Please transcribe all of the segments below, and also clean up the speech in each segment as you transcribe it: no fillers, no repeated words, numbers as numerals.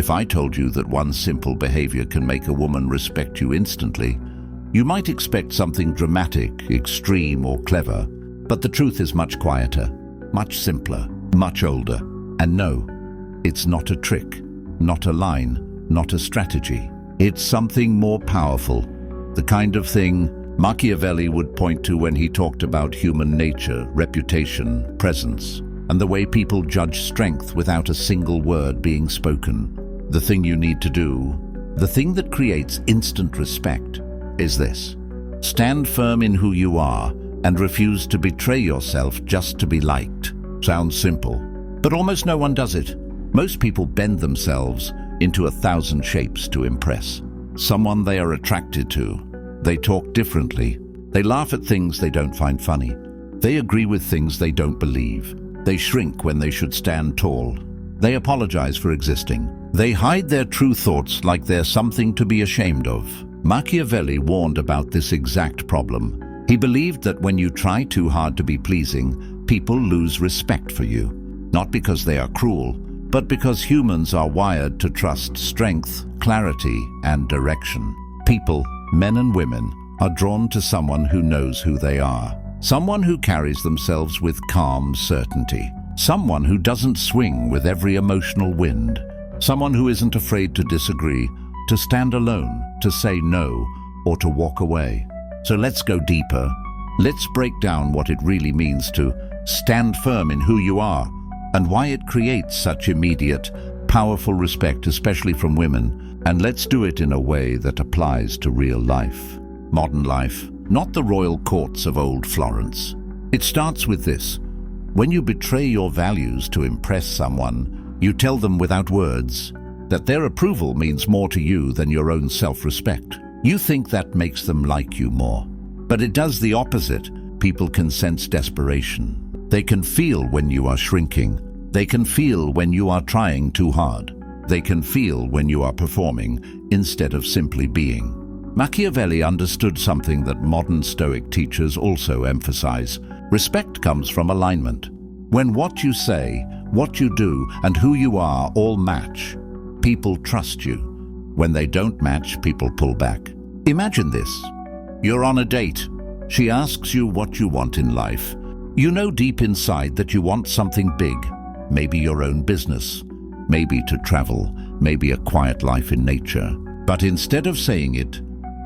If I told you that one simple behavior can make a woman respect you instantly, you might expect something dramatic, extreme, or clever. But the truth is much quieter, much simpler, much older. And no, it's not a trick, not a line, not a strategy. It's something more powerful, the kind of thing Machiavelli would point to when he talked about human nature, reputation, presence, and the way people judge strength without a single word being spoken. The thing you need to do, the thing that creates instant respect, is this. Stand firm in who you are and refuse to betray yourself just to be liked. Sounds simple, but almost no one does it. Most people bend themselves into 1,000 shapes to impress someone they are attracted to. They talk differently. They laugh at things they don't find funny. They agree with things they don't believe. They shrink when they should stand tall. They apologize for existing. They hide their true thoughts like they're something to be ashamed of. Machiavelli warned about this exact problem. He believed that when you try too hard to be pleasing, people lose respect for you. Not because they are cruel, but because humans are wired to trust strength, clarity, and direction. People, men and women, are drawn to someone who knows who they are. Someone who carries themselves with calm certainty. Someone who doesn't swing with every emotional wind. Someone who isn't afraid to disagree, to stand alone, to say no, or to walk away. So let's go deeper. Let's break down what it really means to stand firm in who you are and why it creates such immediate, powerful respect, especially from women. And let's do it in a way that applies to real life. Modern life, not the royal courts of old Florence. It starts with this. When you betray your values to impress someone, you tell them without words that their approval means more to you than your own self-respect. You think that makes them like you more. But it does the opposite. People can sense desperation. They can feel when you are shrinking. They can feel when you are trying too hard. They can feel when you are performing instead of simply being. Machiavelli understood something that modern Stoic teachers also emphasize. Respect comes from alignment. When what you say, what you do, and who you are all match, people trust you. When they don't match, people pull back. Imagine this. You're on a date. She asks you what you want in life. You know deep inside that you want something big. Maybe your own business. Maybe to travel. Maybe a quiet life in nature. But instead of saying it,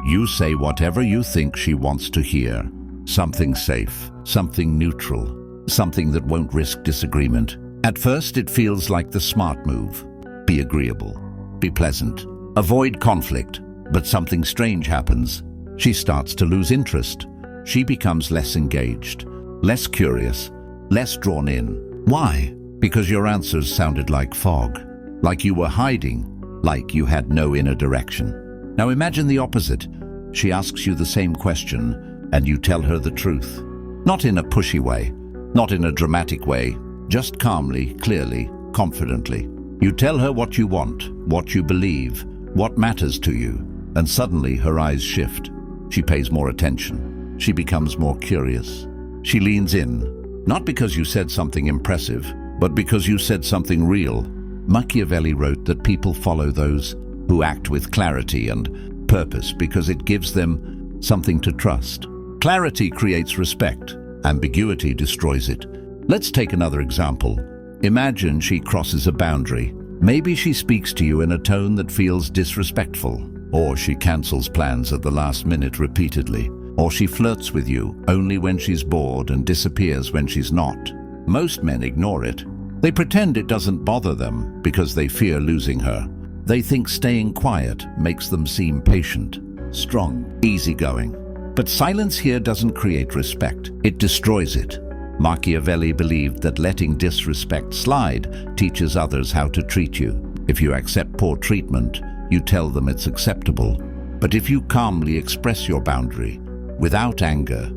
you say whatever you think she wants to hear. Something safe, something neutral, something that won't risk disagreement. At first, it feels like the smart move. Be agreeable, be pleasant, avoid conflict. But something strange happens. She starts to lose interest. She becomes less engaged, less curious, less drawn in. Why? Because your answers sounded like fog, like you were hiding, like you had no inner direction. Now imagine the opposite. She asks you the same question, and you tell her the truth. Not in a pushy way, not in a dramatic way, just calmly, clearly, confidently. You tell her what you want, what you believe, what matters to you, and suddenly her eyes shift. She pays more attention. She becomes more curious. She leans in, not because you said something impressive, but because you said something real. Machiavelli wrote that people follow those who act with clarity and purpose because it gives them something to trust. Clarity creates respect. Ambiguity destroys it. Let's take another example. Imagine she crosses a boundary. Maybe she speaks to you in a tone that feels disrespectful, or she cancels plans at the last minute repeatedly, or she flirts with you only when she's bored and disappears when she's not. Most men ignore it. They pretend it doesn't bother them because they fear losing her. They think staying quiet makes them seem patient, strong, easygoing. But silence here doesn't create respect. It destroys it. Machiavelli believed that letting disrespect slide teaches others how to treat you. If you accept poor treatment, you tell them it's acceptable. But if you calmly express your boundary, without anger,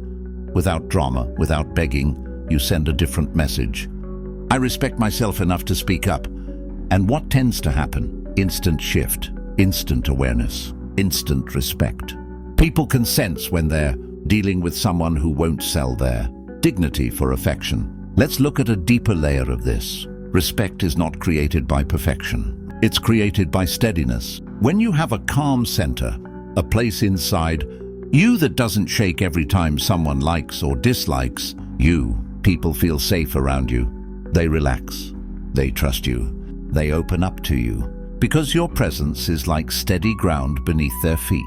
without drama, without begging, you send a different message. I respect myself enough to speak up. And what tends to happen? Instant shift, instant awareness, instant respect. People can sense when they're dealing with someone who won't sell their dignity for affection. Let's look at a deeper layer of this. Respect is not created by perfection. It's created by steadiness. When you have a calm center, a place inside you that doesn't shake every time someone likes or dislikes you, people feel safe around you. They relax. They trust you. They open up to you. Because your presence is like steady ground beneath their feet.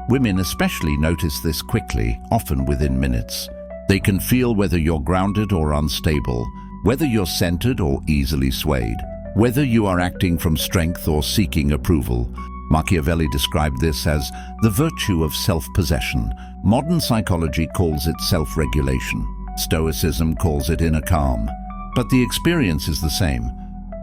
Women especially notice this quickly, often within minutes. They can feel whether you're grounded or unstable, whether you're centered or easily swayed, whether you are acting from strength or seeking approval. Machiavelli described this as the virtue of self-possession. Modern psychology calls it self-regulation. Stoicism calls it inner calm. But the experience is the same.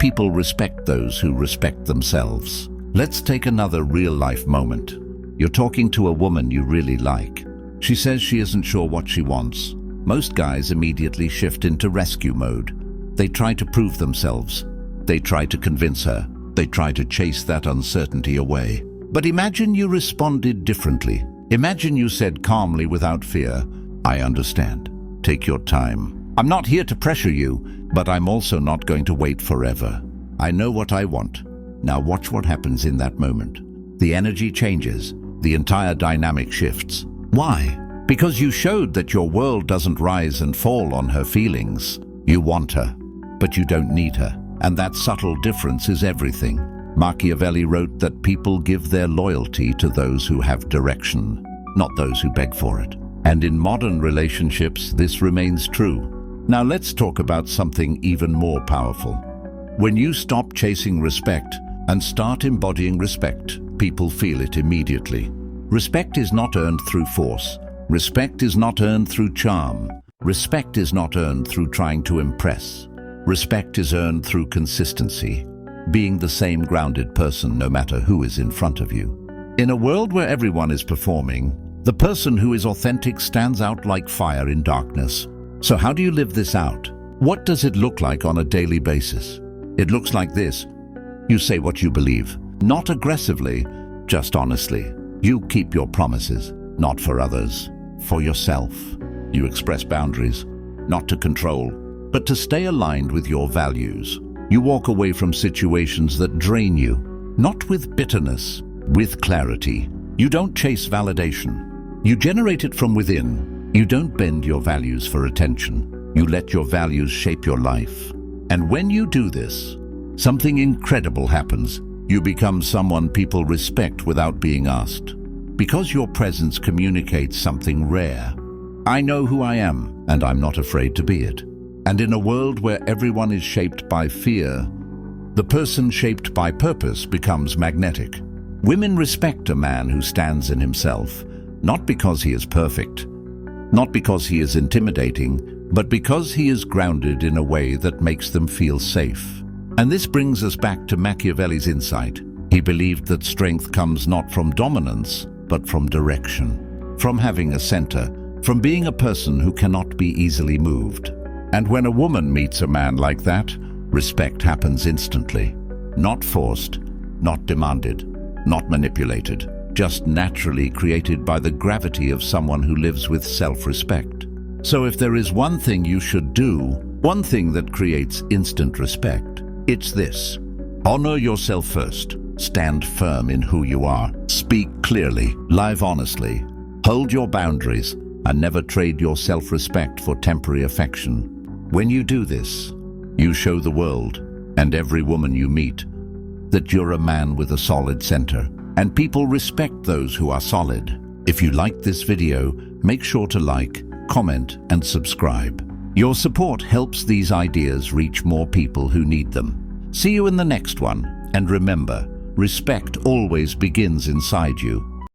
People respect those who respect themselves. Let's take another real-life moment. You're talking to a woman you really like. She says she isn't sure what she wants. Most guys immediately shift into rescue mode. They try to prove themselves. They try to convince her. They try to chase that uncertainty away. But imagine you responded differently. Imagine you said calmly without fear, "I understand. Take your time. I'm not here to pressure you, but I'm also not going to wait forever. I know what I want." Now watch what happens in that moment. The energy changes. The entire dynamic shifts. Why? Because you showed that your world doesn't rise and fall on her feelings. You want her, but you don't need her. And that subtle difference is everything. Machiavelli wrote that people give their loyalty to those who have direction, not those who beg for it. And in modern relationships, this remains true. Now let's talk about something even more powerful. When you stop chasing respect and start embodying respect, people feel it immediately. Respect is not earned through force. Respect is not earned through charm. Respect is not earned through trying to impress. Respect is earned through consistency, being the same grounded person no matter who is in front of you. In a world where everyone is performing, the person who is authentic stands out like fire in darkness. So how do you live this out? What does it look like on a daily basis? It looks like this. You say what you believe, not aggressively, just honestly. You keep your promises, not for others, for yourself. You express boundaries, not to control, but to stay aligned with your values. You walk away from situations that drain you, not with bitterness, with clarity. You don't chase validation. You generate it from within. You don't bend your values for attention. You let your values shape your life. And when you do this, something incredible happens. You become someone people respect without being asked. Because your presence communicates something rare. I know who I am, and I'm not afraid to be it. And in a world where everyone is shaped by fear, the person shaped by purpose becomes magnetic. Women respect a man who stands in himself, not because he is perfect, not because he is intimidating, but because he is grounded in a way that makes them feel safe. And this brings us back to Machiavelli's insight. He believed that strength comes not from dominance, but from direction, from having a center, from being a person who cannot be easily moved. And when a woman meets a man like that, respect happens instantly. Not forced, not demanded, not manipulated, just naturally created by the gravity of someone who lives with self-respect. So if there is one thing you should do, one thing that creates instant respect, it's this. Honor yourself first. Stand firm in who you are. Speak clearly, live honestly. Hold your boundaries and never trade your self-respect for temporary affection. When you do this, you show the world and every woman you meet that you're a man with a solid center, and people respect those who are solid. If you liked this video, make sure to like, comment, and subscribe. Your support helps these ideas reach more people who need them. See you in the next one, and remember, respect always begins inside you.